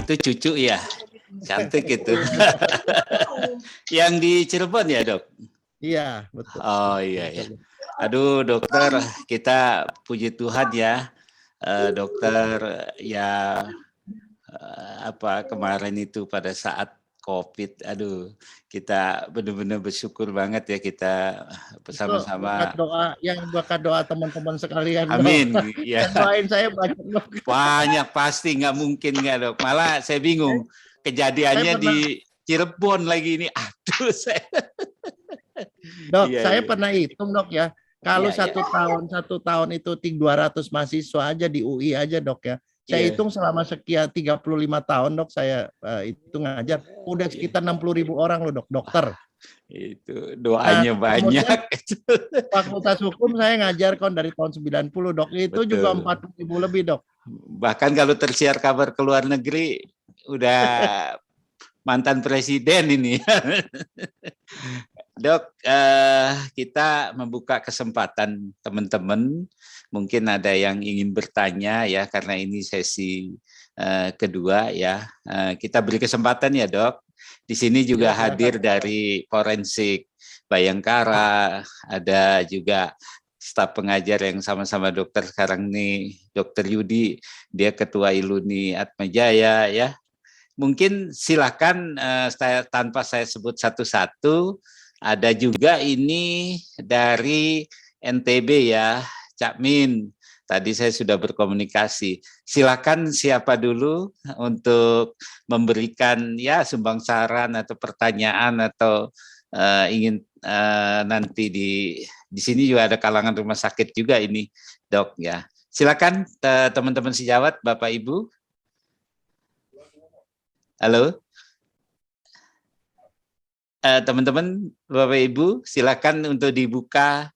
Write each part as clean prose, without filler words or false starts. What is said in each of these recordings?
itu cucu ya, cantik itu. Yang di Cirebon ya dok? Iya, betul. Oh iya ya. Aduh dokter, kita puji Tuhan ya, dokter ya kemarin itu pada saat COVID, aduh kita benar-benar bersyukur banget ya kita bersama-sama. Berkat doa teman-teman sekalian. Amin. Dok. Ya. Doain saya banyak dok. Banyak pasti, nggak mungkin nggak dok. Malah saya bingung kejadiannya di Cirebon lagi ini. Aduh saya. Dok, saya pernah hitung dok ya. Kalau satu tahun itu 200 mahasiswa aja di UI aja dok ya. Saya hitung selama sekian 35 tahun dok saya itu ngajar. Udah sekitar 60.000 orang loh dok, dokter. Itu doanya banyak. Fakultas Hukum saya ngajar dari tahun 90 dok. Itu betul. Juga 40.000 lebih dok. Bahkan kalau tersiar kabar ke luar negeri udah mantan presiden ini. Dok, kita membuka kesempatan teman-teman, mungkin ada yang ingin bertanya ya, karena ini sesi kedua ya. Kita beri kesempatan ya dok. Di sini juga hadir dari Forensik Bayangkara, ada juga staf pengajar yang sama-sama dokter sekarang nih, Dokter Yudi, dia Ketua Iluni Atmajaya ya. Mungkin silakan tanpa saya sebut satu-satu. Ada juga ini dari NTB ya, Cak Min. Tadi saya sudah berkomunikasi. Silakan siapa dulu untuk memberikan ya sumbang saran atau pertanyaan atau ingin nanti di sini juga ada kalangan rumah sakit juga ini, Dok ya. Silakan teman-teman sejawat, Bapak Ibu. Halo. Teman-teman, Bapak Ibu, silakan untuk dibuka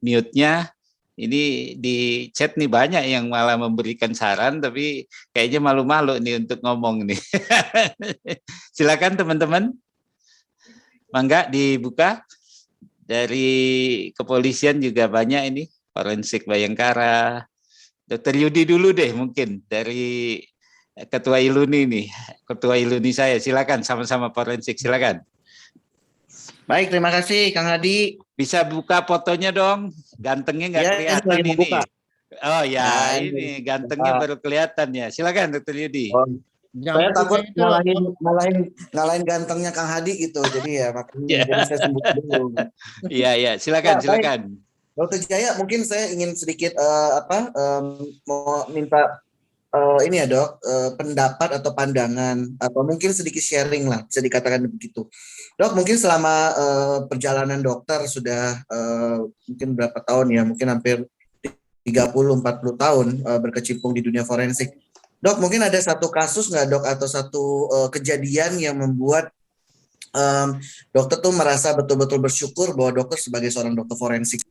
mute-nya. Ini di chat nih banyak yang malah memberikan saran, tapi kayaknya malu-malu nih untuk ngomong nih. Silakan teman-teman, mangga dibuka. Dari kepolisian juga banyak ini, Forensik Bayangkara. Dokter Yudi dulu deh mungkin dari Ketua Iluni nih, Ketua Iluni saya, silakan sama-sama Forensik, silakan. Baik, terima kasih Kang Hadi. Bisa buka fotonya dong, gantengnya nggak kelihatan ini. Buka. Oh ya, nah, ini gantengnya baru kelihatan ya. Silakan Dokter Yudi. Saya takut ngalahin gantengnya Kang Hadi gitu, jadi ya makanya jadi saya sebut dulu. Iya, silakan, silakan. Dokter Jaya, mungkin saya ingin sedikit mau minta ini ya dok, pendapat atau pandangan atau mungkin sedikit sharing lah, bisa dikatakan begitu. Dok, mungkin selama perjalanan dokter sudah mungkin berapa tahun ya, mungkin hampir 30-40 tahun berkecimpung di dunia forensik. Dok, mungkin ada satu kasus nggak dok atau satu kejadian yang membuat dokter tuh merasa betul-betul bersyukur bahwa dokter sebagai seorang dokter forensik.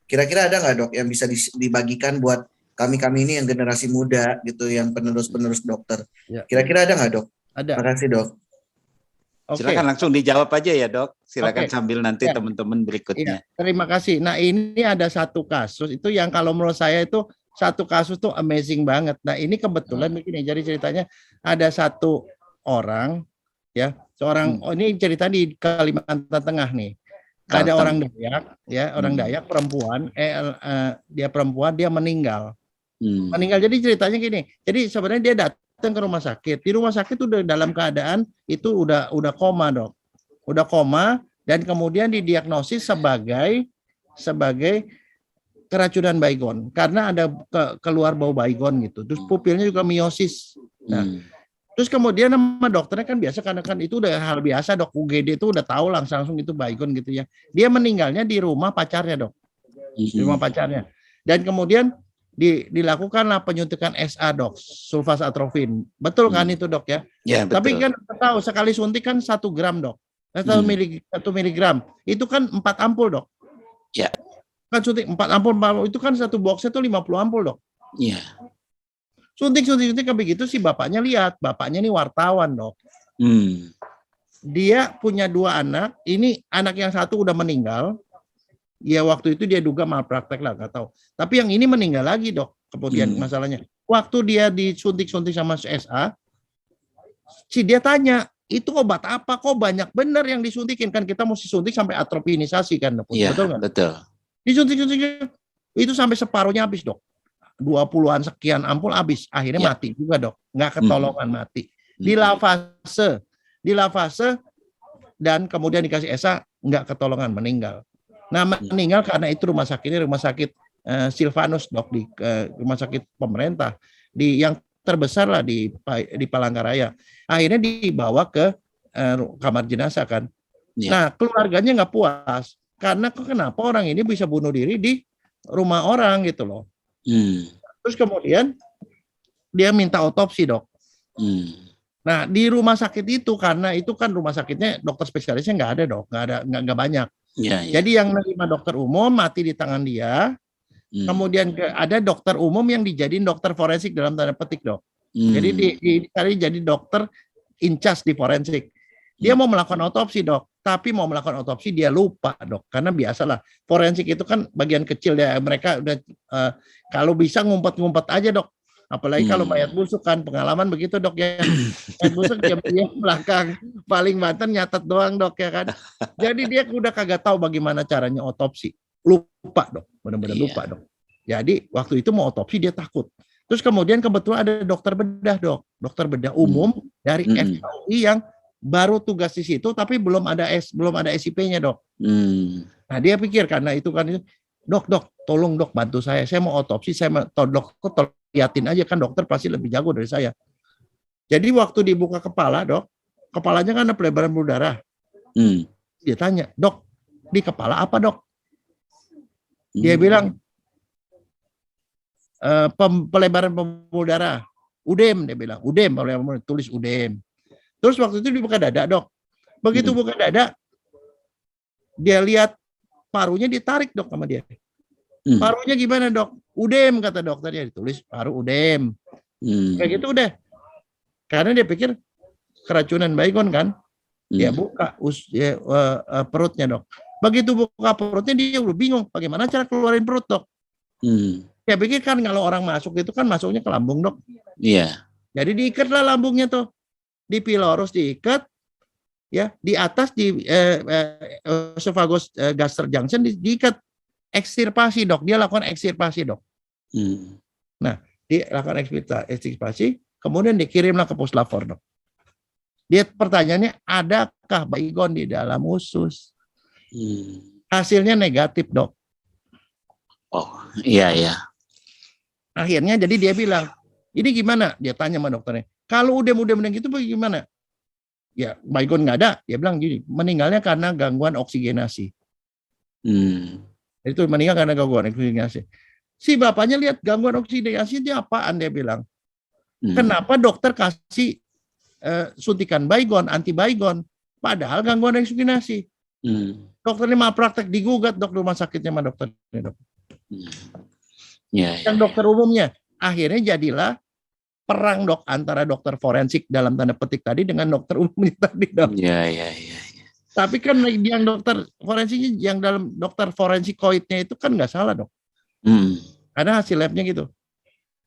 Kira-kira ada nggak dok yang bisa dibagikan buat kami ini yang generasi muda gitu, yang penerus dokter. Kira-kira ada nggak dok? Ada. Terima kasih dok. Silakan langsung dijawab aja ya dok. Silakan sambil nanti teman-teman berikutnya. Terima kasih. Nah ini ada satu kasus itu yang kalau menurut saya itu satu kasus tuh amazing banget. Nah ini kebetulan begini, jadi ceritanya ada satu orang ya, ini cerita di Kalimantan Tengah nih. Ada orang Dayak ya, orang Dayak perempuan, dia perempuan, dia meninggal. Meninggal. Jadi ceritanya gini. Jadi sebenarnya dia datang ke rumah sakit. Di rumah sakit udah dalam keadaan itu udah koma, Dok. Udah koma dan kemudian didiagnosis sebagai keracunan baygon karena ada keluar bau baygon gitu. Terus pupilnya juga miosis. Nah, terus kemudian sama dokternya kan biasa karena kan itu udah hal biasa, Dok. UGD itu udah tahu langsung itu baygon gitu ya. Dia meninggalnya di rumah pacarnya, Dok. Di rumah pacarnya. Dan kemudian dilakukanlah penyuntikan SA dok, sulfas atrofin. Betul kan itu dok ya? Ya betul. Tapi kan tahu sekali suntik kan 1 gram dok. 1 miligram. Itu kan 4 ampul dok. Ya. Kan suntik 4 ampul itu kan satu boxnya itu 50 ampul dok. Iya. Suntik kayak begitu si bapaknya lihat. Bapaknya ini wartawan dok. Dia punya 2 anak. Ini anak yang satu udah meninggal. Ya waktu itu dia duga malpraktek lah, nggak tahu. Tapi yang ini meninggal lagi dok, kemudian masalahnya. waktu dia disuntik-suntik sama SA, si dia tanya, itu obat apa kok banyak bener yang disuntikin, kan kita mesti suntik sampai atrofinisasi kan, Iya, betul nggak? betul. Disuntik-suntik itu sampai separuhnya habis, Dok. 20-an sekian ampul habis, akhirnya Ya. mati juga, Dok. Nggak ketolongan, mati. Di lavase dan kemudian dikasih ESA, nggak ketolongan, meninggal. Nah, meninggal karena itu rumah sakit Silvanus, Dok, di rumah sakit pemerintah yang terbesar lah di Palangkaraya. Akhirnya dibawa ke kamar jenazah kan. Ya. Nah, keluarganya nggak puas karena kenapa orang ini bisa bunuh diri di rumah orang gitu loh. Terus kemudian dia minta otopsi, Dok. Nah, di rumah sakit itu, karena itu kan rumah sakitnya dokter spesialisnya nggak ada, Dok, nggak banyak. Ya. Jadi yang menerima dokter umum mati di tangan dia. Kemudian ada dokter umum yang dijadiin dokter forensik dalam tanda petik, Dok. Jadi jadi dokter in charge di forensik. Dia mau melakukan otopsi, Dok, tapi mau melakukan otopsi dia lupa, Dok, karena biasalah forensik itu kan bagian kecil ya, mereka udah kalau bisa ngumpet-ngumpet aja, Dok. Apalagi kalau mayat busuk kan, pengalaman begitu, Dok, ya. Mayat busuk dia belakang paling banten nyatet doang, Dok, ya kan. Jadi dia udah kagak tahu bagaimana caranya otopsi. Lupa, Dok, benar-benar lupa, Dok. Jadi waktu itu mau otopsi dia takut. Terus kemudian kebetulan ada dokter bedah, Dok, dokter bedah umum dari FKUI yang baru tugas di situ tapi belum ada SIP-nya, Dok. Nah, dia pikir karena itu kan, Dok, tolong, Dok, bantu saya mau otopsi, Dok, liatin aja kan, dokter pasti lebih jago dari saya. Jadi waktu dibuka kepala, Dok, kepalanya kan ada pelebaran pembuluh darah. Dia tanya, Dok, di kepala apa, Dok? Dia bilang, pelebaran pembuluh darah, UDEM, dia bilang, UDEM, tulis UDEM. Terus waktu itu dibuka dada, Dok. Begitu buka dada, dia lihat parunya ditarik, Dok, sama dia. Parunya gimana, Dok? UDEM, kata dokternya, ditulis paru UDEM. Kayak gitu udah. Karena dia pikir keracunan baygon kan. Dia buka perutnya, Dok. Begitu buka perutnya dia udah bingung bagaimana cara keluarin perut, Dok. Dia pikir kan kalau orang masuk itu kan masuknya ke lambung, Dok. Iya. Jadi diikatlah lambungnya tuh. Di pilorus diikat, ya, di atas di esophagus gaster junction diikat, ekstirpasi, Dok. Dia lakukan ekstirpasi, Dok. Nah, dia lakukan ekstirpasi, kemudian dikirimlah ke puslapor, Dok. Dia pertanyaannya, adakah baygon di dalam usus? Hasilnya negatif, Dok. Oh, iya. Akhirnya jadi dia bilang, ini gimana? Dia tanya sama dokternya. Kalau udah gitu bagaimana? Ya, baygon nggak ada. Dia bilang gini, meninggalnya karena gangguan oksigenasi. Itu meninggal karena gangguan oksigenasi. Si bapaknya lihat gangguan oksigenasi dia apaan, dia bilang. Kenapa dokter kasih suntikan baygon, anti baygon, padahal gangguan oksigenasi? Dokternya malpraktek, digugat, Dok, rumah sakitnya sama dokternya, Dok. Yang dokter umumnya. Akhirnya jadilah perang, Dok, antara dokter forensik dalam tanda petik tadi dengan dokter umumnya tadi, Dok. Iya. Tapi kan yang dokter forensiknya, yang dalam dokter forensikoidnya itu kan nggak salah, Dok. Karena hasil labnya gitu.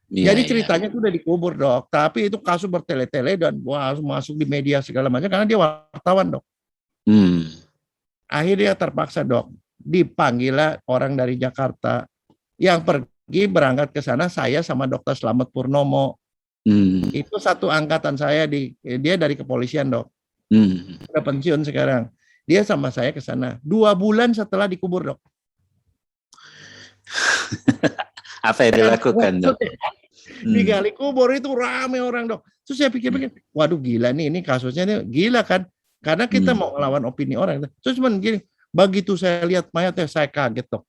Jadi ceritanya itu udah dikubur, Dok. Tapi itu kasus bertele-tele dan masuk di media segala macam karena dia wartawan, Dok. Akhirnya terpaksa, Dok, dipanggil orang dari Jakarta yang pergi berangkat ke sana, saya sama Dokter Slamet Purnomo. Itu satu angkatan saya, dia dari kepolisian, Dok. Udah pensiun sekarang. Dia sama saya ke sana 2 bulan setelah dikubur, Dok. Apa yang dilakukan, Dok? Digali kubur itu rame orang, Dok. Terus saya pikir-pikir, waduh gila nih, ini kasusnya nih gila kan. Karena kita mau melawan opini orang. Terus cuman gini, begitu saya lihat mayatnya saya kaget, Dok.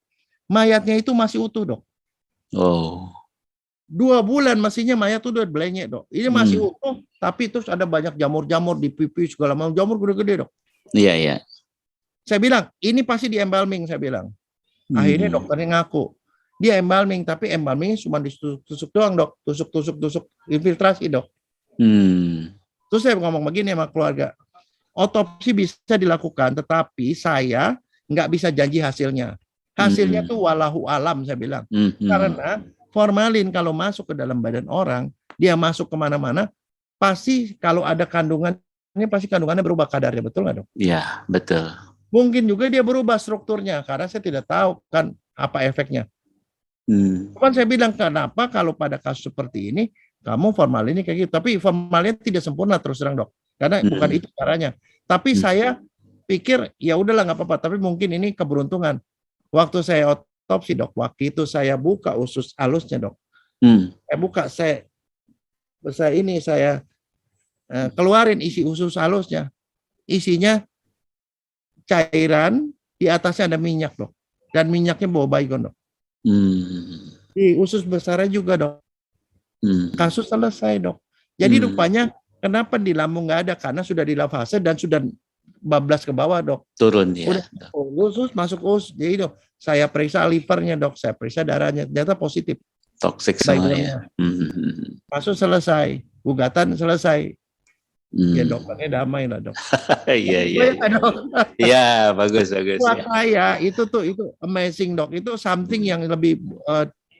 Mayatnya itu masih utuh, Dok. 2 bulan mestinya mayat itu udah belenyek, Dok. Ini masih utuh, tapi terus ada banyak jamur-jamur di pipi segala macam, jamur gede-gede, Dok. Iya. Saya bilang, ini pasti di embalming, saya bilang. Akhirnya dokternya ngaku. Dia embalming, tapi embalmingnya cuma ditusuk doang, Dok. Tusuk infiltrasi, Dok. Terus saya ngomong begini sama keluarga. Otopsi bisa dilakukan, tetapi saya nggak bisa janji hasilnya. Hasilnya tuh walahu alam, saya bilang. Karena formalin kalau masuk ke dalam badan orang, dia masuk kemana-mana, pasti kalau ada kandungannya, pasti kandungannya berubah kadarnya, betul nggak dok? Iya, betul. Mungkin juga dia berubah strukturnya, karena saya tidak tahu kan apa efeknya. Cuman saya bilang, kenapa kalau pada kasus seperti ini, kamu formalin ini kayak gitu. Tapi formalin tidak sempurna terus terang dok, karena bukan itu caranya. Tapi saya pikir ya udahlah nggak apa-apa. Tapi mungkin ini keberuntungan. Waktu saya otopsi dok, waktu itu saya buka usus halusnya dok. Saya keluarin isi usus halusnya. Isinya cairan, di atasnya ada minyak dok. Dan minyaknya bau baygon dok. Di usus besarnya juga dok. Kasus selesai dok. Jadi rupanya kenapa di lambung nggak ada? Karena sudah di lavase dan sudah bablas ke bawah dok. Turun ya. Udah usus masuk usus. Jadi dok, saya periksa livernya dok, saya periksa darahnya, ternyata positif. Toksik semua ya. Kasus selesai, gugatan selesai. Ya dokternya damai lah dok. Iya. Iya, bagus. Buat saya itu amazing dok. Itu something yang lebih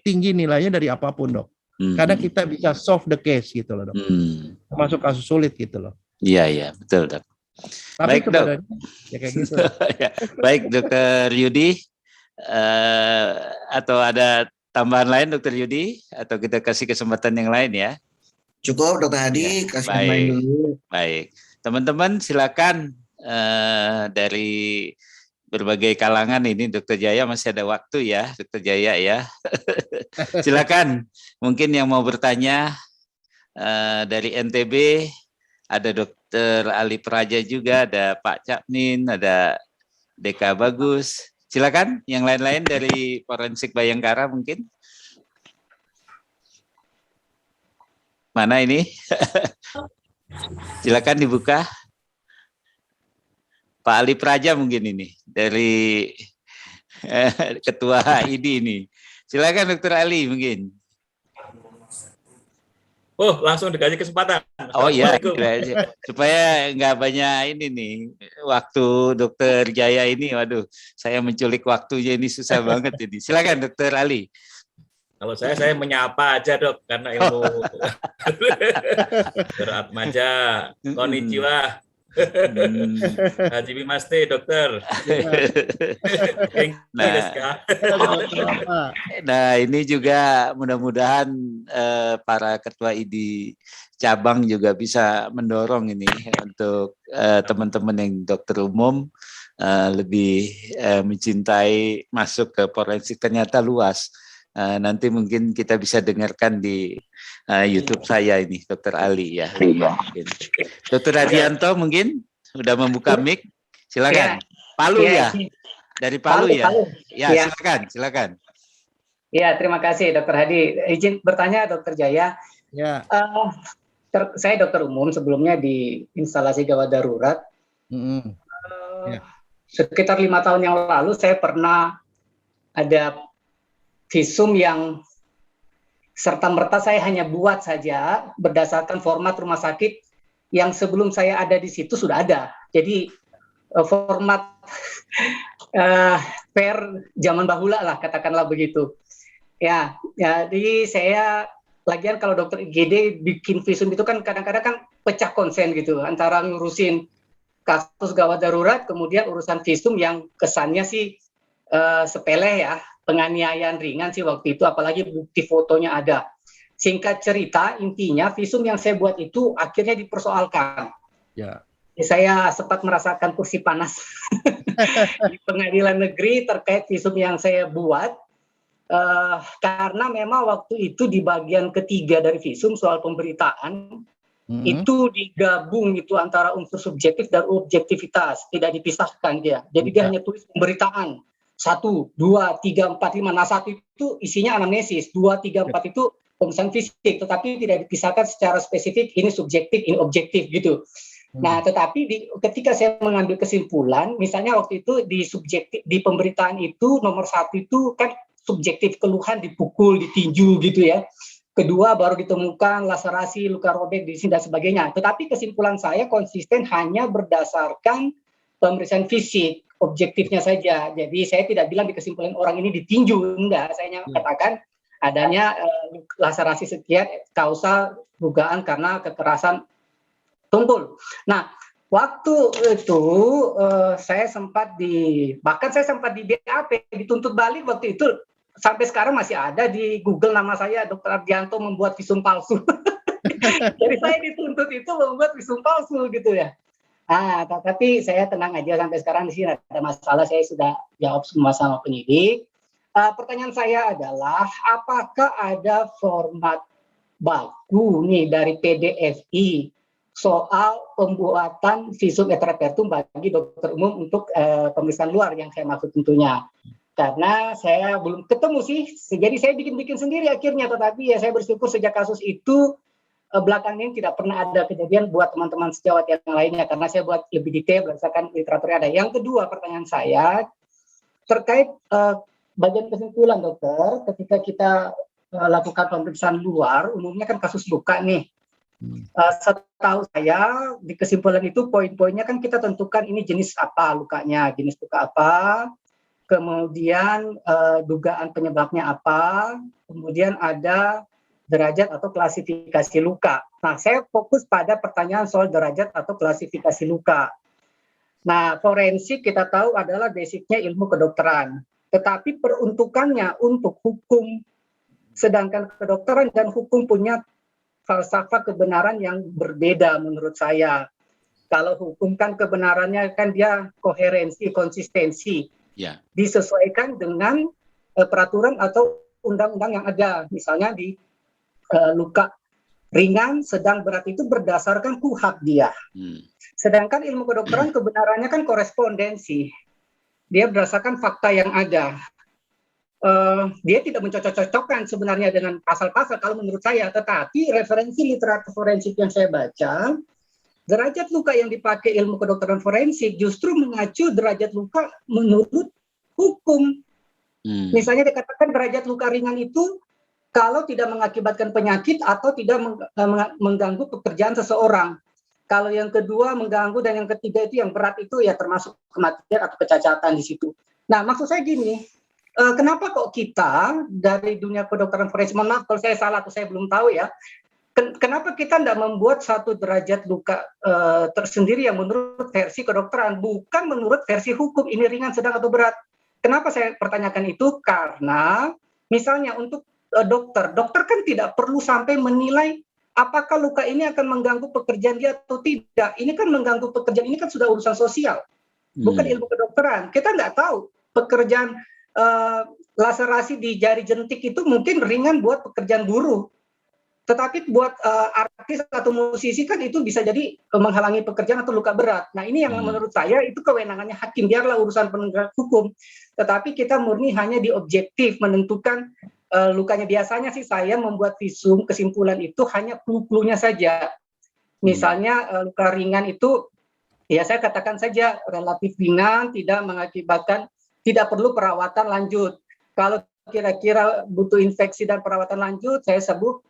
tinggi nilainya dari apapun dok. Karena kita bisa solve the case gitu loh dok. Termasuk kasus sulit gitu loh. Iya, betul dok. Tapi baik dok. Ya kayak gitu. Baik Dokter Yudi, atau ada tambahan lain Dokter Yudi, atau kita kasih kesempatan yang lain ya? Cukup Dokter Hadi, kasih main dulu. Baik, teman-teman silakan dari berbagai kalangan ini Dokter Jaya masih ada waktu ya, Dokter Jaya ya. Silakan, mungkin yang mau bertanya dari NTB ada Dokter Ali Praja juga, ada Pak Capnin, ada Deka Bagus. Silakan, yang lain-lain dari Forensik Bayangkara mungkin. Mana ini? Silakan dibuka. Pak Ali Praja mungkin ini dari Ketua ID ini. Silakan Dokter Ali mungkin. Oh, langsung dikasih kesempatan. Oh iya, supaya nggak banyak ini nih waktu Dokter Jaya ini. Waduh, saya menculik waktunya ini susah banget ini. Silakan Dokter Ali. Kalau saya menyapa aja dok, karena ilmu berat maja. Konnichiwa. Haji Bimaste dokter. Nah ini juga mudah-mudahan para ketua ID cabang juga bisa mendorong ini untuk teman-teman yang dokter umum lebih mencintai masuk ke forensik. Ternyata luas. Nanti mungkin kita bisa dengarkan di YouTube saya ini, Dokter Ali ya. Dokter Adianto mungkin sudah membuka mic, silakan. Palu ya, dari Palu ya. Ya, silakan. Ya, terima kasih Dokter Hadi. Izin bertanya Dokter Jaya. Ya. Saya dokter umum sebelumnya di instalasi gawat darurat. Sekitar 5 tahun yang lalu saya pernah ada visum yang serta-merta saya hanya buat saja berdasarkan format rumah sakit yang sebelum saya ada di situ sudah ada. Jadi format per zaman bahula lah, katakanlah begitu. Ya, jadi saya lagian kalau dokter IGD bikin visum itu kan kadang-kadang kan pecah konsen gitu antara ngurusin kasus gawat darurat kemudian urusan visum yang kesannya sih sepele ya. Penganiayaan ringan sih waktu itu, apalagi bukti fotonya ada. Singkat cerita, intinya visum yang saya buat itu akhirnya dipersoalkan. Ya. Saya sempat merasakan kursi panas di pengadilan negeri terkait visum yang saya buat, karena memang waktu itu di bagian ketiga dari visum soal pemberitaan, itu digabung itu antara unsur subjektif dan objektivitas, tidak dipisahkan dia. Jadi dia hanya tulis pemberitaan. 1, 2, 3, 4, 5. Nah 1 itu isinya anamnesis, 2, 3, 4 itu pemeriksaan fisik, tetapi tidak dipisahkan secara spesifik ini subjektif, ini objektif gitu. Nah tetapi ketika saya mengambil kesimpulan, misalnya waktu itu di pemberitaan itu nomor 1 itu kan subjektif, keluhan dipukul, ditinju gitu ya. Kedua baru ditemukan laserasi, luka robek di sini dan sebagainya. Tetapi kesimpulan saya konsisten hanya berdasarkan pemeriksaan fisik, objektifnya saja. Jadi saya tidak bilang di kesimpulan orang ini ditinju, enggak. Saya katakan adanya laserasi sekian kausal dugaan karena kekerasan tumpul. Nah, waktu itu saya sempat bahkan saya sempat di BAP, dituntut balik waktu itu, sampai sekarang masih ada di Google nama saya, Dr. Ardianto membuat visum palsu. Jadi saya dituntut itu membuat visum palsu gitu ya. Tapi saya tenang aja sampai sekarang di sini ada masalah, saya sudah jawab semua sama penyidik. Pertanyaan saya adalah, apakah ada format baku nih dari PDFI soal pembuatan visum et repertum bagi dokter umum untuk pemeriksaan luar yang saya maksud tentunya. Karena saya belum ketemu sih, jadi saya bikin-bikin sendiri akhirnya, tetapi ya saya bersyukur sejak kasus itu belakangan ini tidak pernah ada kejadian buat teman-teman sejawat yang lainnya, karena saya buat lebih detail berdasarkan literaturnya ada. Yang kedua, pertanyaan saya terkait bagian kesimpulan dokter, ketika kita lakukan pemeriksaan luar, umumnya kan kasus luka nih. Setahu saya di kesimpulan itu poin-poinnya kan kita tentukan ini jenis apa lukanya, jenis luka apa, kemudian dugaan penyebabnya apa, kemudian ada derajat atau klasifikasi luka. Nah, saya fokus pada pertanyaan soal derajat atau klasifikasi luka. Nah, forensik kita tahu adalah basicnya ilmu kedokteran, tetapi peruntukannya untuk hukum, sedangkan kedokteran dan hukum punya falsafah kebenaran yang berbeda menurut saya. Kalau hukum kan kebenarannya kan dia koherensi, konsistensi, disesuaikan dengan peraturan atau undang-undang yang ada. Misalnya di luka ringan, sedang, berat itu berdasarkan KUHP dia. Sedangkan ilmu kedokteran kebenarannya kan korespondensi. Dia berdasarkan fakta yang ada. Dia tidak mencocok-cocokkan sebenarnya dengan pasal-pasal kalau menurut saya, tetapi referensi literatur forensik yang saya baca, derajat luka yang dipakai ilmu kedokteran forensik justru mengacu derajat luka menurut hukum. Misalnya dikatakan derajat luka ringan itu kalau tidak mengakibatkan penyakit atau tidak mengganggu pekerjaan seseorang. Kalau yang kedua mengganggu dan yang ketiga itu yang berat itu ya termasuk kematian atau kecacatan di situ. Nah, maksud saya gini, kenapa kok kita dari dunia kedokteran forensik, mohon maaf kalau saya salah atau saya belum tahu ya, kenapa kita tidak membuat satu derajat luka tersendiri yang menurut versi kedokteran, bukan menurut versi hukum, ini ringan, sedang, atau berat. Kenapa saya pertanyakan itu? Karena misalnya untuk dokter kan tidak perlu sampai menilai apakah luka ini akan mengganggu pekerjaan dia atau tidak. Ini kan mengganggu pekerjaan, ini kan sudah urusan sosial, bukan ilmu kedokteran. Kita nggak tahu pekerjaan laserasi di jari jentik itu mungkin ringan buat pekerjaan buruh, tetapi buat artis atau musisi kan itu bisa jadi menghalangi pekerjaan atau luka berat. Nah, ini yang menurut saya itu kewenangannya hakim, biarlah urusan penegak hukum, tetapi kita murni hanya di objektif menentukan lukanya. Biasanya sih saya membuat visum kesimpulan itu hanya clue-cluenya saja. Misalnya luka ringan itu ya saya katakan saja relatif ringan, tidak mengakibatkan, tidak perlu perawatan lanjut. Kalau kira-kira butuh infeksi dan perawatan lanjut, saya sebut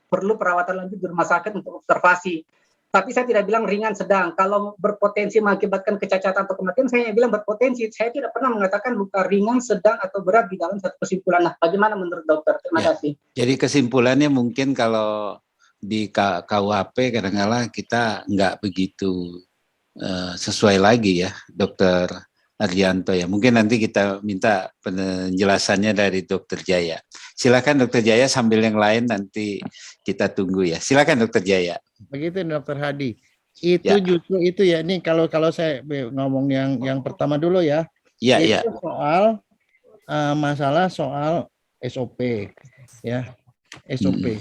perlu perawatan lanjut di rumah sakit untuk observasi. Tapi saya tidak bilang ringan sedang. Kalau berpotensi mengakibatkan kecacatan atau kematian, saya bilang berpotensi. Saya tidak pernah mengatakan luka ringan, sedang, atau berat di dalam satu kesimpulan. Nah, bagaimana menurut dokter? Terima kasih. Jadi kesimpulannya mungkin kalau di KUHP kadang-kadang kita nggak begitu sesuai lagi ya, Dokter Ardianto ya. Mungkin nanti kita minta penjelasannya dari Dokter Jaya. Silakan Dokter Jaya, sambil yang lain nanti kita tunggu ya. Silakan Dokter Jaya. Begitu Dokter Hadi. Itu ya. Justru itu ya. Ini kalau saya ngomong yang pertama dulu ya. Iya, itu ya. Soal masalah soal SOP ya. SOP.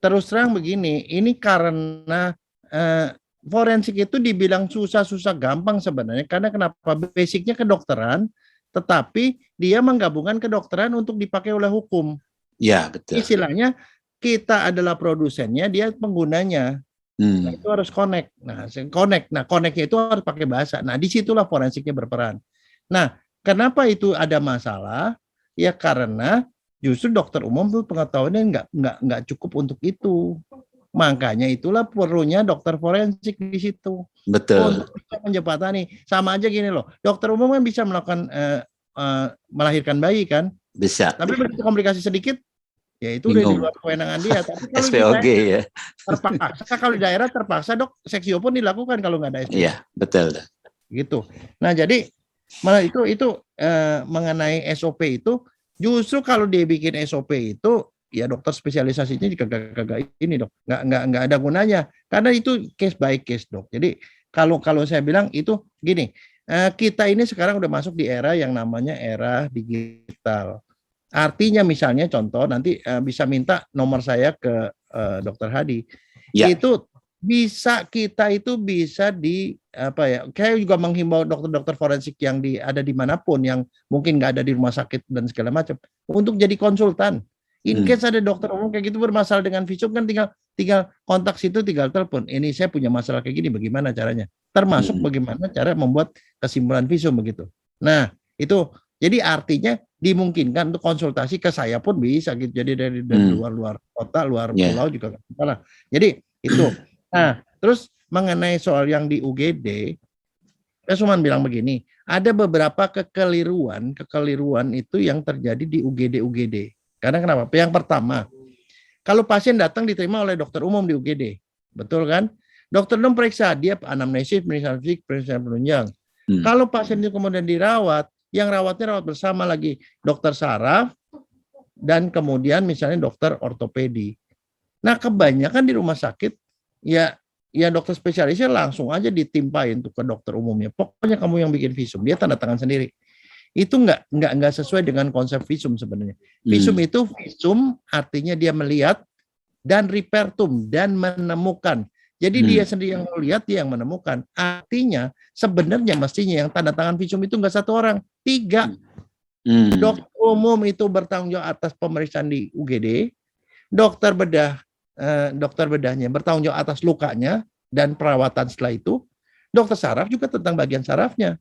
Terus terang begini, ini karena forensik itu dibilang susah-susah gampang sebenarnya, karena kenapa? Basicnya kedokteran, tetapi dia menggabungkan kedokteran untuk dipakai oleh hukum. Ya, betul. Istilahnya kita adalah produsennya, dia penggunanya. Nah, itu harus connect. Nah, connect-nya itu harus pakai bahasa. Nah, disitulah forensiknya berperan. Nah, kenapa itu ada masalah? Ya karena justru dokter umum tuh pengetahuannya nggak cukup untuk itu. Makanya itulah perlunya dokter forensik di situ. Betul. Untuk bisa menjembatani. Sama aja gini loh. Dokter umum kan bisa melakukan melahirkan bayi kan, Bisa. Tapi begitu komplikasi sedikit, ya itu udah di Bingung. luar kewenangan dia. Tapi kalau di SPOG daerah ya. terpaksa, kalau di daerah terpaksa dok, seksio pun dilakukan kalau nggak ada SPOG. Iya, betul. Gitu. Nah jadi malah itu mengenai SOP itu justru kalau dia bikin SOP itu ya dokter spesialisasinya juga kagak ini dok, nggak ada gunanya karena itu case by case dok. Jadi kalau saya bilang itu gini, kita ini sekarang udah masuk di era yang namanya era digital. Artinya misalnya contoh nanti bisa minta nomor saya ke Dokter Hadi. Ya. Itu kita itu bisa di apa ya? Saya juga menghimbau dokter-dokter forensik yang ada dimanapun yang mungkin nggak ada di rumah sakit dan segala macam untuk jadi konsultan. In case ada dokter umum kayak gitu bermasalah dengan visum kan tinggal kontak situ, tinggal telepon. Ini saya punya masalah kayak gini, bagaimana caranya? Termasuk bagaimana cara membuat kesimpulan visum begitu. Nah itu jadi artinya dimungkinkan untuk konsultasi ke saya pun bisa gitu. Jadi dari luar kota, luar pulau juga nggak masalah. Jadi itu. Nah, terus mengenai soal yang di UGD, saya cuma bilang begini, ada beberapa kekeliruan itu yang terjadi di UGD. Karena kenapa? Yang pertama, kalau pasien datang diterima oleh dokter umum di UGD, betul kan? Dokter umum periksa dia anamnesis, pemeriksaan fisik, pemeriksaan penunjang. Kalau pasien itu kemudian dirawat, yang rawatnya rawat bersama lagi dokter saraf dan kemudian misalnya dokter ortopedi. Nah, kebanyakan di rumah sakit ya dokter spesialisnya langsung aja ditimpain tuh ke dokter umumnya. Pokoknya kamu yang bikin visum, dia tanda tangan sendiri. Itu nggak sesuai dengan konsep visum sebenarnya. Visum itu artinya dia melihat dan repertum dan menemukan. Jadi dia sendiri yang melihat, dia yang menemukan. Artinya sebenarnya mestinya yang tanda tangan visum itu nggak 1 orang, 3. Dokter umum itu bertanggung jawab atas pemeriksaan di UGD, dokter bedahnya bertanggung jawab atas lukanya dan perawatan setelah itu, dokter saraf juga tentang bagian sarafnya.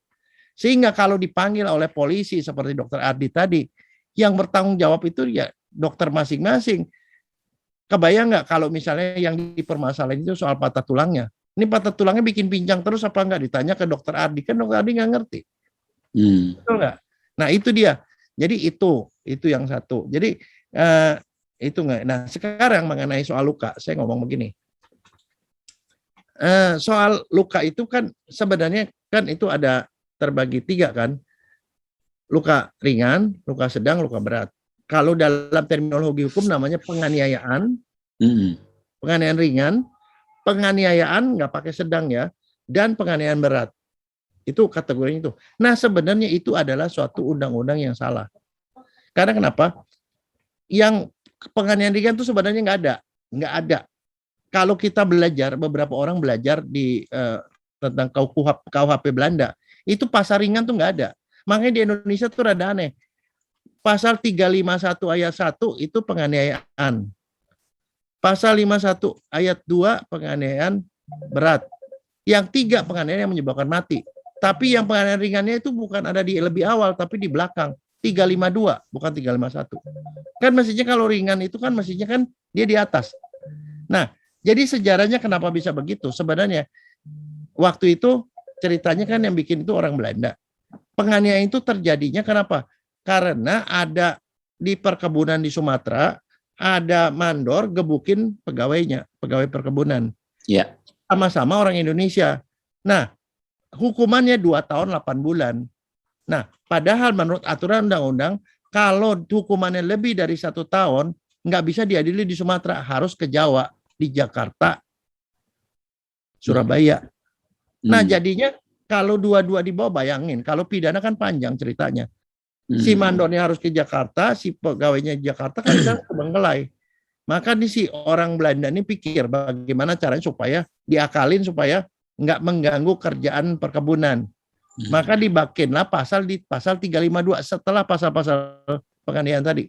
Sehingga kalau dipanggil oleh polisi seperti dokter Ardi tadi, yang bertanggung jawab itu ya dokter masing-masing. Kebayang nggak kalau misalnya yang dipermasalahin itu soal patah tulangnya? Ini patah tulangnya bikin pincang terus apa enggak? Ditanya ke dokter Ardi, kan dokter Ardi nggak ngerti. Betul nggak? Nah itu dia. Jadi itu yang satu. Jadi itu nggak. Nah sekarang mengenai soal luka, saya ngomong begini. Soal luka itu kan sebenarnya kan itu ada terbagi 3 kan. Luka ringan, luka sedang, luka berat. Kalau dalam terminologi hukum namanya penganiayaan, penganiayaan ringan, penganiayaan nggak pakai sedang ya, dan penganiayaan berat. Itu kategorinya itu. Nah sebenarnya itu adalah suatu undang-undang yang salah. Karena kenapa? Yang penganiayaan ringan itu sebenarnya nggak ada. Kalau kita belajar, beberapa orang belajar di tentang KUHP Belanda, itu pasal ringan tuh nggak ada. Makanya di Indonesia tuh rada aneh. Pasal 351 ayat 1 itu penganiayaan. Pasal 51 ayat 2 penganiayaan berat. Yang 3 penganiayaan yang menyebabkan mati. Tapi yang penganiayaan ringannya itu bukan ada di lebih awal, tapi di belakang. 352, bukan 351. Kan mestinya kalau ringan itu kan mestinya kan dia di atas. Nah, jadi sejarahnya kenapa bisa begitu? Sebenarnya waktu itu ceritanya kan yang bikin itu orang Belanda. Penganiayaan itu terjadinya kenapa? Karena ada di perkebunan di Sumatera, ada mandor gebukin pegawainya, pegawai perkebunan. Ya. Sama-sama orang Indonesia. Nah, hukumannya 2 tahun 8 bulan. Nah, padahal menurut aturan undang-undang, kalau hukumannya lebih dari 1 tahun, nggak bisa diadili di Sumatera, harus ke Jawa, di Jakarta, Surabaya. Nah, jadinya kalau 2-2 di bawah, bayangin, kalau pidana kan panjang ceritanya. Si mandornya harus ke Jakarta, si pegawainya di Jakarta kan bisa kebengkelai. Maka nih si orang Belanda ini pikir bagaimana caranya supaya diakalin supaya nggak mengganggu kerjaan perkebunan. Maka dibakinlah pasal 352 setelah pasal-pasal penganiayaan tadi.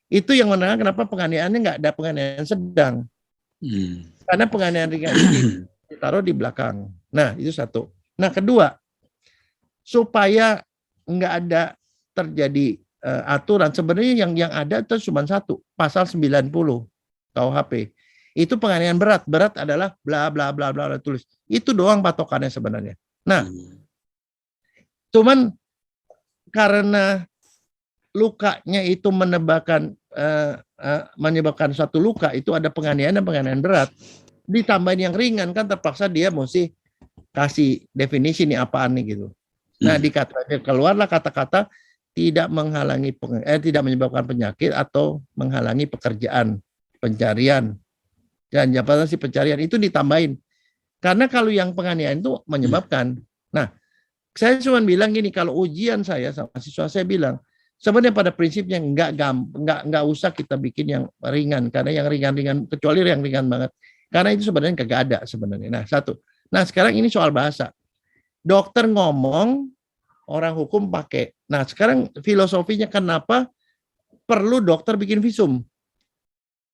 Itu yang menerangkan kenapa penganiayaannya nggak ada penganiayaan sedang. Karena penganiayaan ringan ini ditaruh di belakang. Nah, itu satu. Nah, kedua, supaya nggak ada terjadi aturan, sebenarnya yang ada itu cuma satu, pasal 90 KUHP. Itu penganiayaan berat. Berat adalah bla bla bla bla tulis. Itu doang patokannya sebenarnya. Nah, cuman karena lukanya itu menyebabkan satu luka, itu ada penganiayaan dan penganiayaan berat, ditambahin yang ringan kan terpaksa dia mesti kasih definisi nih apaan nih gitu. Nah, keluarlah kata-kata tidak tidak menyebabkan penyakit atau menghalangi pekerjaan, pencarian, dan jabatan si pencarian itu ditambahin. Karena kalau yang penganiayaan itu menyebabkan. Nah, saya cuma bilang gini, kalau ujian saya sama siswa saya bilang, sebenarnya pada prinsipnya nggak usah kita bikin yang ringan, karena yang ringan-ringan, kecuali yang ringan banget, karena itu sebenarnya kagak ada sebenarnya. Nah, satu. Nah, sekarang ini soal bahasa. Dokter ngomong, orang hukum pakai. Nah, sekarang filosofinya kenapa perlu dokter bikin visum?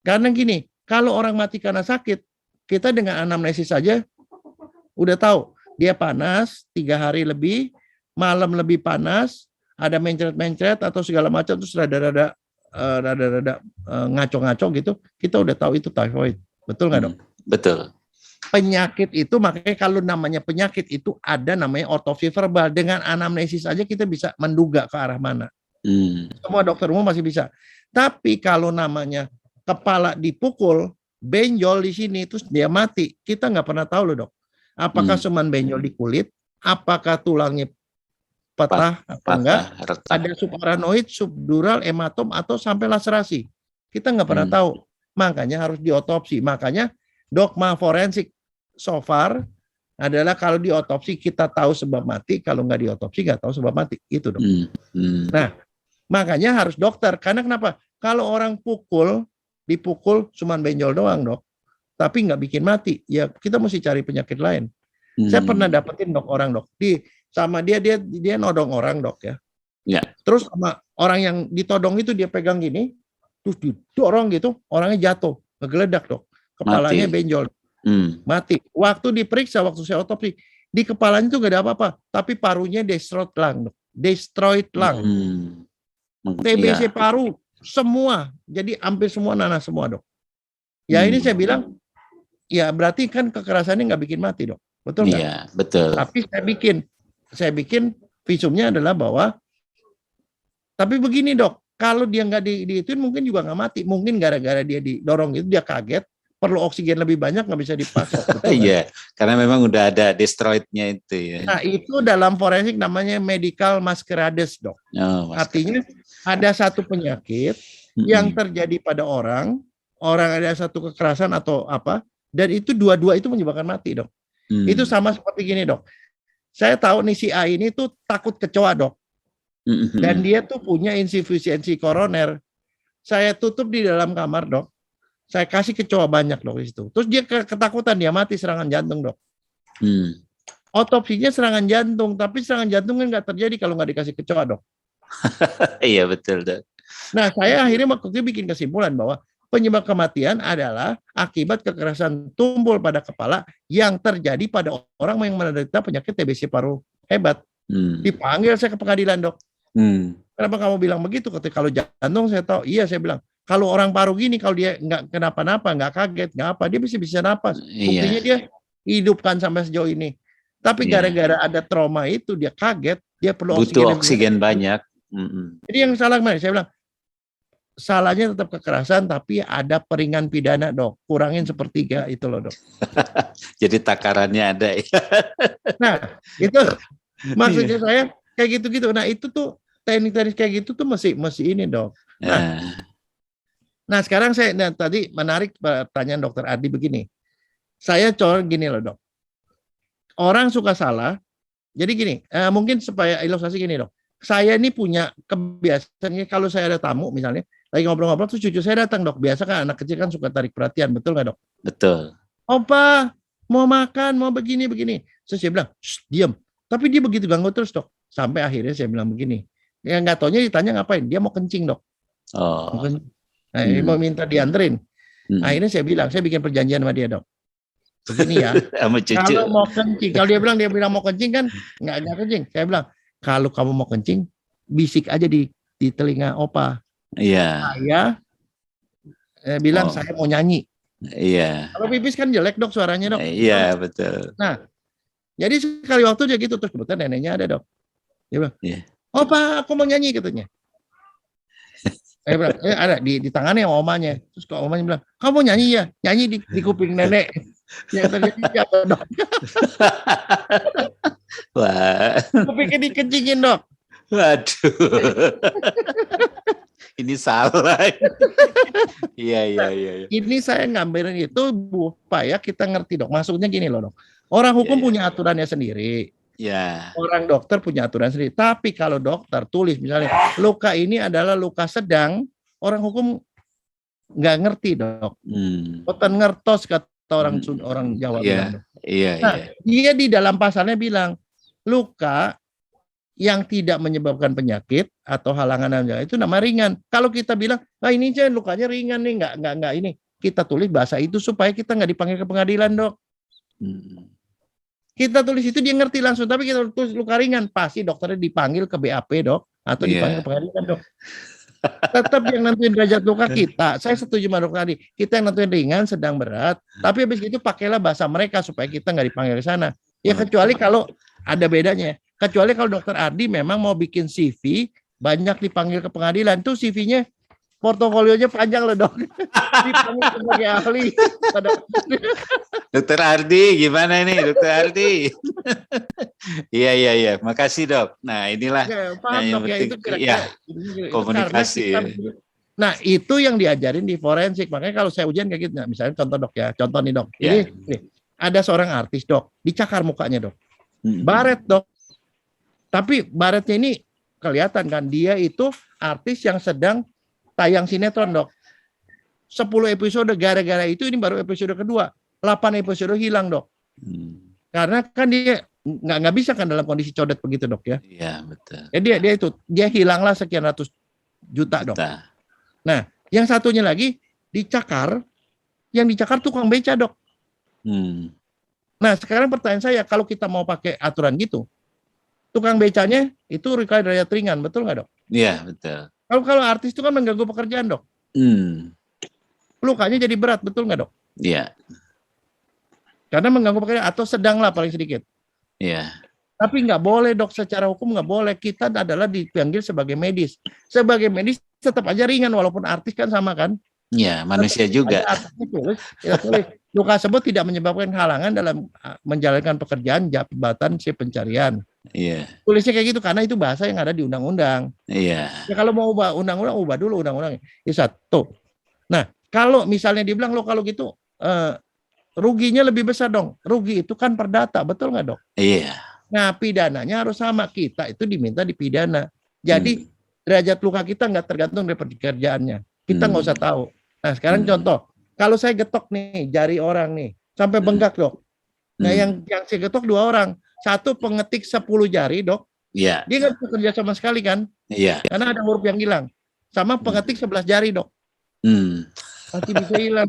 Karena gini, kalau orang mati karena sakit, kita dengan anamnesis saja udah tahu dia panas 3 hari lebih, malam lebih panas, ada mencret-mencret atau segala macam, terus rada-rada ngaco-ngaco gitu, kita udah tahu itu typhoid. Betul nggak, Dok? Betul. Penyakit itu, makanya kalau namanya penyakit itu ada namanya otopsi verbal. Dengan anamnesis aja kita bisa menduga ke arah mana. Semua dokter umum masih bisa. Tapi kalau namanya kepala dipukul, benjol di sini, terus dia mati, kita nggak pernah tahu loh, Dok. Apakah cuman benjol di kulit, apakah tulangnya patah atau enggak, ada subarachnoid, subdural, hematom, atau sampai laserasi. Kita nggak pernah tahu. Makanya harus diotopsi. Makanya dogma forensik so far adalah kalau diotopsi kita tahu sebab mati, kalau nggak diotopsi nggak tahu sebab mati. Itu, Dok. Nah, makanya harus dokter. Karena kenapa? Kalau orang dipukul cuman benjol doang, Dok, tapi nggak bikin mati, ya kita mesti cari penyakit lain. Saya pernah dapetin, Dok, orang, Dok, sama dia nodong orang, Dok, ya. Terus sama orang yang ditodong itu dia pegang gini, terus didorong gitu, orangnya jatuh, ngegeledak, Dok, kepalanya benjol, mati. Waktu diperiksa, waktu saya otopsi, di kepalanya itu nggak ada apa-apa, tapi parunya destroyed lung, Dok. Destroyed lung. TBC paru semua, jadi hampir semua nanah semua, Dok. Ya ini saya bilang, ya berarti kan kekerasannya nggak bikin mati, Dok. Betul nggak? Iya, betul. Tapi saya bikin visumnya adalah bahwa, tapi begini, Dok, kalau dia nggak diituin mungkin juga nggak mati. Mungkin gara-gara dia didorong itu dia kaget, perlu oksigen lebih banyak, nggak bisa dipasok. Iya, karena memang udah ada destroyed-nya itu ya. Nah, itu dalam forensik namanya medical masquerades, Dok. Artinya ada satu penyakit yang terjadi pada orang ada satu kekerasan atau apa, dan itu dua-dua itu menyebabkan mati, Dok. Itu sama seperti gini, Dok. Saya tahu nih si A ini tuh takut kecoa, Dok. Dan dia tuh punya insufisiensi koroner. Saya tutup di dalam kamar, Dok. Saya kasih kecoa banyak, Dok, di situ. Terus dia ketakutan, dia mati serangan jantung, Dok. Otopsinya serangan jantung, tapi serangan jantung kan nggak terjadi kalau nggak dikasih kecoa, Dok. Iya, betul, Dok. Nah, saya akhirnya waktu itu bikin kesimpulan bahwa penyebab kematian adalah akibat kekerasan tumpul pada kepala yang terjadi pada orang yang menderita penyakit TBC paru hebat. Dipanggil saya ke pengadilan, Dok. Kenapa kamu bilang begitu? Kalau jantung saya tahu. Iya, saya bilang. Kalau orang paru gini, kalau dia nggak kenapa-napa, nggak kaget, nggak apa, dia bisa napas. Buktinya dia hidupkan sampai sejauh ini. Tapi gara-gara ada trauma itu, dia kaget, dia perlu butuh oksigen banyak. Jadi yang salah mana? Saya bilang, salahnya tetap kekerasan, tapi ada peringan pidana, Dok. Kurangin 1/3 itu loh, Dok. Jadi takarannya ada. Nah, itu maksudnya saya kayak gitu-gitu. Nah, itu tuh teknik-teknik kayak gitu tuh mesti ini, Dok. Nah, sekarang tadi menarik pertanyaan Dokter Ardi begini. Saya coba gini loh, Dok. Orang suka salah. Jadi gini, mungkin supaya ilustrasi gini, Dok. Saya ini punya kebiasaannya kalau saya ada tamu misalnya, lagi ngobrol-ngobrol terus cucu saya datang, Dok. Biasa kan anak kecil kan suka tarik perhatian, betul nggak, Dok? Betul. Opa, mau makan, mau begini. Terus saya bilang, diam. Tapi dia begitu ganggu terus, Dok. Sampai akhirnya saya bilang begini. Ya nggak taunya ditanya ngapain? Dia mau kencing, Dok. Nah, mau minta dianterin. Akhirnya saya bilang, saya bikin perjanjian sama dia, Dok. Begini ya. Kalau mau kencing, kalau dia bilang mau kencing kan nggak kencing. Saya bilang, kalau kamu mau kencing, bisik aja di telinga opa. Iya. Saya bilang saya mau nyanyi. Iya. Kalau pipis kan jelek, Dok, suaranya, Dok. Iya, betul. Nah, jadi sekali waktu dia gitu, terus kebetulan neneknya ada, Dok. Dia bilang, opa, aku mau nyanyi, katanya. Saya bilang, ada di tangannya sama omanya. Terus kok omanya bilang, kamu nyanyi ya? Nyanyi di kuping nenek. Yang terjadi apa dok? Wah, Kupingnya dikencingin dok. waduh. Ini salah. Iya, iya, iya. Ini saya ngambilin itu supaya kita ngerti dok. Maksudnya gini loh dok. Orang hukum Iya, iya. punya aturannya sendiri. Ya, Orang dokter punya aturan sendiri. Tapi kalau dokter tulis misalnya luka ini adalah luka sedang, orang hukum nggak ngerti dok. Boten ngertos kata orang orang Jawa bilang. iya, Nah, iya. dia di dalam pasalnya bilang luka yang tidak menyebabkan penyakit atau halangan itu nama ringan. Kalau kita bilang, ini aja lukanya ringan nih, nggak ini. Kita tulis bahasa itu supaya kita nggak dipanggil ke pengadilan dok. Kita tulis itu dia ngerti langsung, tapi kita tulis luka ringan, pasti dokternya dipanggil ke BAP dok, atau dipanggil ke pengadilan dok. Tetap yang nentuin derajat luka kita. Saya setuju sama dokter tadi. Kita yang nentuin ringan, sedang, berat. Tapi habis itu pakailah bahasa mereka supaya kita nggak dipanggil ke sana. Ya kecuali kalau ada bedanya. Kecuali kalau dokter Ardi memang mau bikin CV, banyak dipanggil ke pengadilan. Tuh CV-nya, portofolionya panjang loh dok. Dipanggil sebagai ahli. Dokter Ardi, gimana ini Dokter Ardi? Iya. Makasih dok. Nah inilah paham yang dok ya, penting, itu kira-kira komunikasi. Nah itu yang diajarin di forensik. Makanya kalau saya ujian kayak gitu, nah, misalnya contoh dok ya, contoh nih dok. Ini ada seorang artis dok, dicakar mukanya dok, baret dok. Tapi baretnya ini kelihatan kan, dia itu artis yang sedang tayang sinetron dok. 10 episode gara-gara itu, ini baru episode kedua. 8 episode hilang dok. Karena kan dia nggak bisa kan dalam kondisi codet begitu dok ya. Iya betul. Ya dia hilanglah sekian ratus juta dok. Nah yang satunya lagi dicakar, yang dicakar tukang beca dok. Nah sekarang pertanyaan saya, kalau kita mau pakai aturan gitu, tukang becanya itu luka derajat ringan, betul nggak dok? Iya betul. Kalau artis itu kan mengganggu pekerjaan dok. Lukanya jadi berat, betul nggak dok? Iya. Karena mengganggu pekerjaan atau sedang lah paling sedikit. Iya. Tapi nggak boleh dok, secara hukum nggak boleh. Kita adalah dipanggil sebagai medis. Sebagai medis tetap aja ringan, walaupun artis kan sama kan? Iya, manusia juga. Luka tersebut tidak menyebabkan halangan dalam menjalankan pekerjaan jabatan si pencarian. Iya. Tulisnya kayak gitu karena itu bahasa yang ada di undang-undang. Iya. Ya kalau mau ubah undang-undang, ubah dulu undang-undangnya. Itu satu. Nah, kalau misalnya dibilang lo kalau gitu ruginya lebih besar dong. Rugi itu kan perdata, betul nggak dok? Iya. Nah, pidananya harus sama. Kita itu diminta dipidana. Jadi derajat luka kita nggak tergantung dari pekerjaannya. Kita nggak usah tahu. Nah, sekarang contoh, kalau saya getok nih jari orang nih sampai bengkak dok. Nah, yang saya getok 2 orang. Satu pengetik 10 jari dok. Iya. Dia nggak bisa kerja sama sekali kan? Iya. Karena ada huruf yang hilang. Sama pengetik 11 jari dok. Pasti bisa hilang.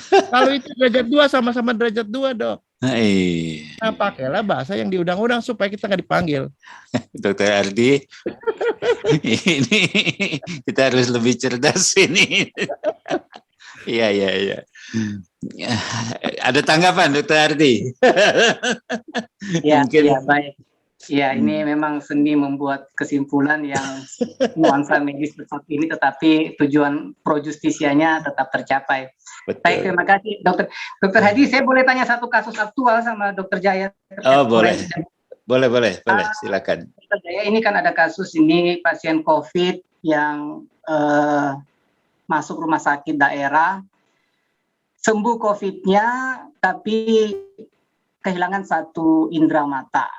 Kalau itu derajat 2 sama-sama derajat 2 dok. Nah, pakailah bahasa yang di undang-undang supaya kita nggak dipanggil. Dokter Ardi, ini kita harus lebih cerdas ini. Iya. Ada tanggapan Dokter Ardi? Ya, Mungkin. ya baik. Ya, ini memang seni membuat kesimpulan yang nuansa medis tetap ini, tetapi tujuan pro justisianya tetap tercapai. Betul. Baik, terima kasih Dokter Hadi. Saya boleh tanya satu kasus aktual sama Dokter Jaya? Oh boleh, silakan. Dokter Jaya, ini kan ada kasus ini pasien COVID yang masuk rumah sakit daerah, sembuh COVID-nya, tapi kehilangan satu indera mata.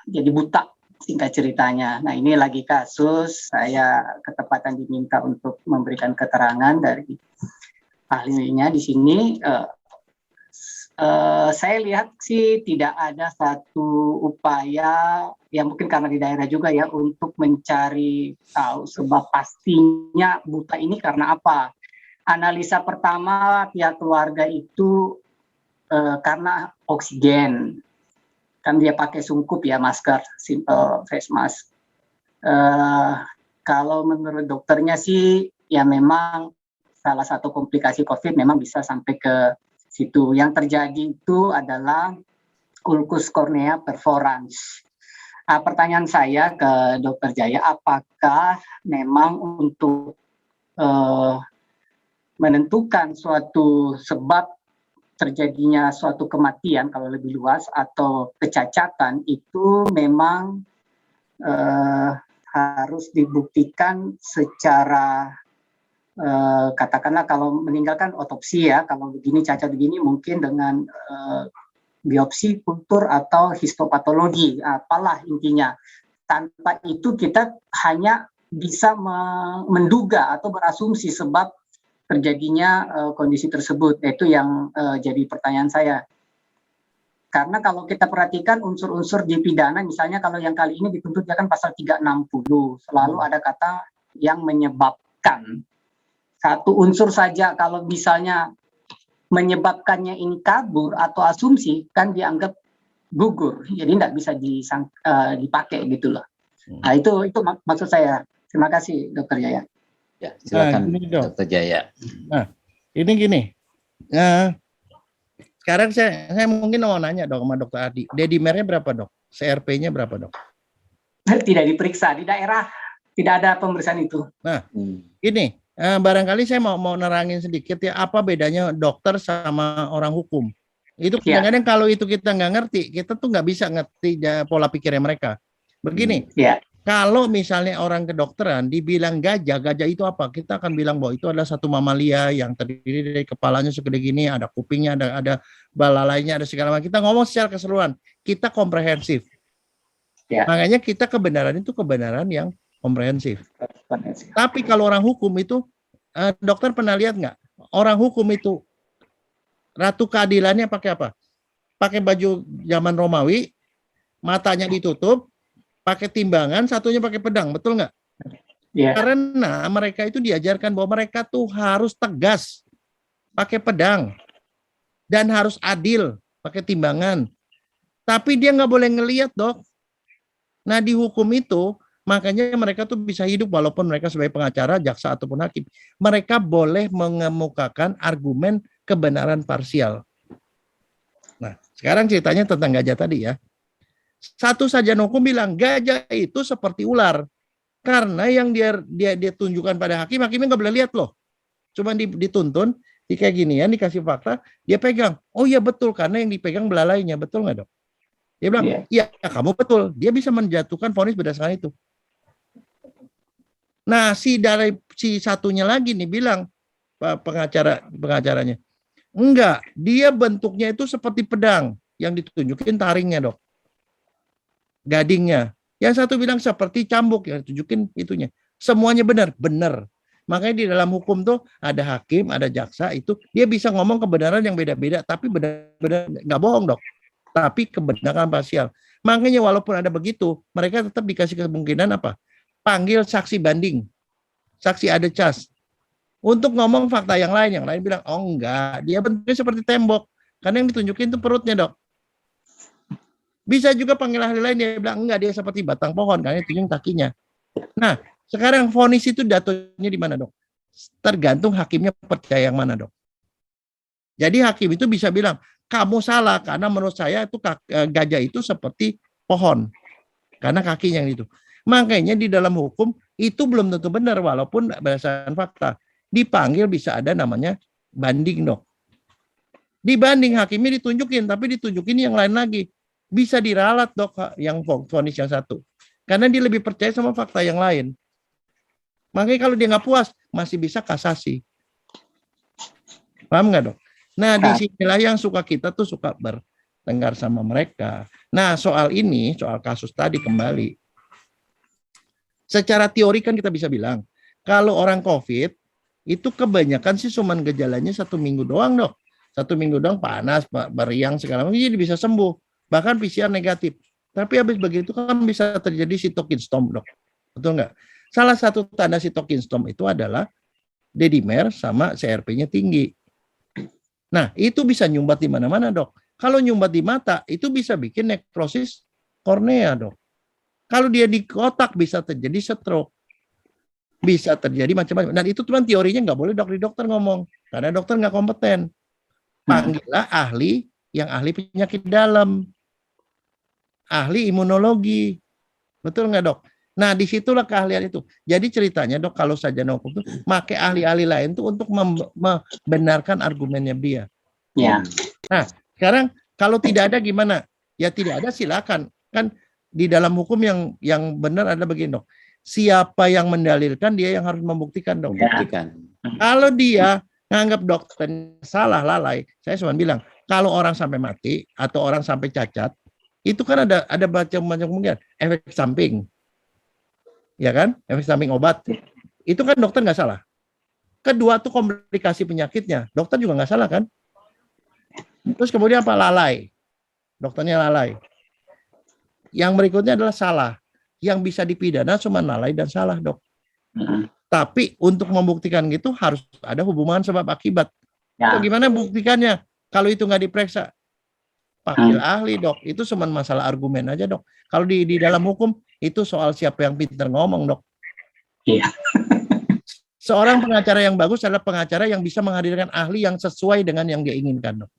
Jadi buta singkat ceritanya. Nah ini lagi kasus, saya ketepatan diminta untuk memberikan keterangan dari ahlinya di sini. Saya lihat sih tidak ada satu upaya, ya mungkin karena di daerah juga ya, untuk mencari tahu sebab pastinya buta ini karena apa. Analisa pertama pihak keluarga itu karena oksigen. Kan dia pakai sungkup ya, masker, simple face mask. Kalau menurut dokternya sih, ya memang salah satu komplikasi COVID memang bisa sampai ke situ. Yang terjadi itu adalah ulkus kornea perforans. Pertanyaan saya ke Dokter Jaya, apakah memang untuk eh, menentukan suatu sebab terjadinya suatu kematian kalau lebih luas atau kecacatan itu memang harus dibuktikan secara katakanlah kalau meninggalkan otopsi ya, kalau begini cacat begini mungkin dengan biopsi, kultur atau histopatologi, apalah intinya. Tanpa itu kita hanya bisa menduga atau berasumsi sebab terjadinya kondisi tersebut. Itu yang jadi pertanyaan saya. Karena kalau kita perhatikan unsur-unsur di pidana, misalnya kalau yang kali ini dituntut kan pasal 360, selalu ada kata yang menyebabkan. Satu unsur saja kalau misalnya menyebabkannya ini kabur atau asumsi, kan dianggap gugur. Jadi tidak bisa dipakai gitu loh. Nah itu maksud saya. Terima kasih Dr. Jaya. Ya, silakan Dr. Jaya. Nah, ini gini. Sekarang saya mungkin mau nanya dok sama Dr. Adi. Dedimernya berapa dok? CRP-nya berapa dok? Tidak diperiksa di daerah, tidak ada pemeriksaan itu. Nah, ini barangkali saya mau nerangin sedikit ya apa bedanya dokter sama orang hukum. Itu kadang-kadang kalau itu kita nggak ngerti, kita tuh nggak bisa ngerti pola pikirnya mereka. Begini. Kalau misalnya orang kedokteran dibilang gajah itu apa? Kita akan bilang bahwa itu adalah satu mamalia yang terdiri dari kepalanya segede gini, ada kupingnya, ada belalainya, ada segala macam. Kita ngomong secara keseluruhan, kita komprehensif. Makanya kita kebenaran itu kebenaran yang komprehensif. Tapi kalau orang hukum itu, dokter pernah lihat nggak? Orang hukum itu ratu keadilannya pakai apa? Pakai baju zaman Romawi, matanya ditutup, pakai timbangan, satunya pakai pedang, betul nggak? Karena mereka itu diajarkan bahwa mereka tuh harus tegas, pakai pedang, dan harus adil, pakai timbangan. Tapi dia nggak boleh ngelihat dok. Nah di hukum itu, makanya mereka tuh bisa hidup walaupun mereka sebagai pengacara, jaksa ataupun hakim. Mereka boleh mengemukakan argumen kebenaran parsial. Nah sekarang ceritanya tentang gajah tadi ya. Satu sarjana hukum bilang gajah itu seperti ular karena yang dia tunjukkan pada hakimnya nggak boleh lihat loh, cuma dituntun di kayak ginian, dikasih fakta, dia pegang. Oh iya betul, karena yang dipegang belalainya, betul nggak dok? Dia bilang iya kamu betul, dia bisa menjatuhkan vonis berdasarkan itu. Nah si satunya lagi nih bilang pengacaranya enggak, dia bentuknya itu seperti pedang yang ditunjukin taringnya dok, gadingnya. Yang satu bilang seperti cambuk yang ditunjukin itunya. Semuanya benar. Makanya di dalam hukum tuh ada hakim, ada jaksa, itu dia bisa ngomong kebenaran yang beda-beda, tapi benar-benar nggak bohong dok. Tapi kebenaran parsial. Makanya walaupun ada begitu, mereka tetap dikasih kemungkinan apa? Panggil saksi banding, saksi ada cas, untuk ngomong fakta yang lain. Yang lain bilang, oh enggak, dia bentuknya seperti tembok. Karena yang ditunjukin itu perutnya dok. Bisa juga panggil ahli lain, dia bilang enggak, dia seperti batang pohon karena tunjuk kakinya. Nah, sekarang vonis itu jatuhnya di mana dok? Tergantung hakimnya percaya yang mana dok. Jadi hakim itu bisa bilang kamu salah karena menurut saya itu gajah itu seperti pohon karena kakinya yang itu. Makanya di dalam hukum itu belum tentu benar walaupun berdasarkan fakta. Dipanggil bisa ada namanya banding dok. Dibanding hakimnya ditunjukin, tapi ditunjukin yang lain lagi. Bisa diralat dok yang vonis yang satu. Karena dia lebih percaya sama fakta yang lain. Makanya kalau dia nggak puas, masih bisa kasasi. Paham nggak dok? Nah disinilah yang kita tuh suka bertengkar sama mereka. Nah soal ini, soal kasus tadi kembali. Secara teori kan kita bisa bilang, kalau orang COVID, itu kebanyakan sih cuma gejalanya 1 minggu doang dok. 1 minggu doang panas, meriang segala macam, jadi bisa sembuh. Bahkan PCR negatif. Tapi habis begitu kan bisa terjadi cytokine storm dok. Betul nggak? Salah satu tanda cytokine storm itu adalah dedimer sama CRP-nya tinggi. Nah itu bisa nyumbat di mana-mana dok. Kalau nyumbat di mata itu bisa bikin nekrosis kornea dok. Kalau dia di otak bisa terjadi stroke. Bisa terjadi macam-macam. Dan itu cuma teorinya nggak boleh dokter ngomong. Karena dokter nggak kompeten. Panggillah ahli yang ahli penyakit dalam. Ahli imunologi. Betul nggak dok? Nah, disitulah keahlian itu. Jadi ceritanya dok, kalau sarjana hukum itu pakai ahli-ahli lain tuh untuk membenarkan argumennya dia. Ya. Nah, sekarang kalau tidak ada gimana? Ya tidak ada silakan. Kan di dalam hukum yang benar adalah begini dok. Siapa yang mendalilkan dia yang harus membuktikan dok. Buktikan. Kalau dia nganggap dokter salah lalai, saya cuma bilang kalau orang sampai mati atau orang sampai cacat, itu kan ada macam-macam kemungkinan efek samping. Ya kan, efek samping obat itu kan dokter nggak salah. Kedua tuh komplikasi penyakitnya, dokter juga nggak salah kan. Terus kemudian apa? Lalai, dokternya lalai. Yang berikutnya adalah salah, yang bisa dipidana cuma lalai dan salah dok. Tapi untuk membuktikan gitu harus ada hubungan sebab akibat. Ya. Gimana buktikannya? Kalau itu nggak diperiksa, panggil ahli dok. Itu cuma masalah argumen aja dok. Kalau di dalam hukum itu soal siapa yang pintar ngomong dok. Iya. Seorang pengacara yang bagus adalah pengacara yang bisa menghadirkan ahli yang sesuai dengan yang dia inginkan dok.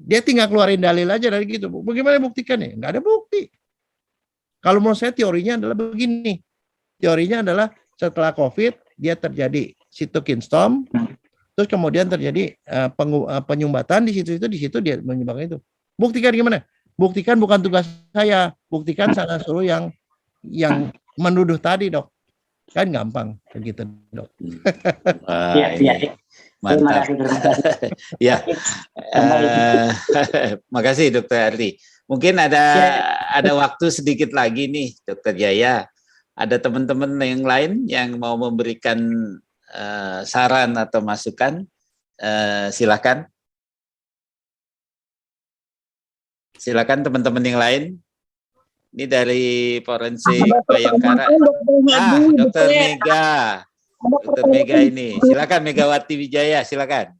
Dia tinggal keluarin dalil aja dari gitu. Bagaimana buktikannya? Nggak ada bukti. Kalau menurut saya teorinya adalah begini. Teorinya adalah setelah COVID dia terjadi cytokine storm, terus kemudian terjadi penyumbatan di situ dia menyumbang itu. Buktikan gimana? Buktikan bukan tugas saya, buktikan sana suruh yang menuduh tadi dok. Kan gampang begitu dok. Iya. Mantap. Ya, makasih Dokter Ardi. Mungkin ada waktu sedikit lagi nih, Dokter Jaya. Ada teman-teman yang lain yang mau memberikan saran atau masukan, silakan. Silakan teman-teman yang lain. Ini dari Forensik Bayangkara. Dokter Mega. Dokter Mega ini, silakan Megawati Wijaya, silakan.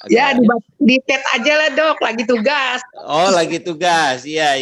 Ya di chat aja lah dok, lagi tugas. Oh lagi tugas, iya.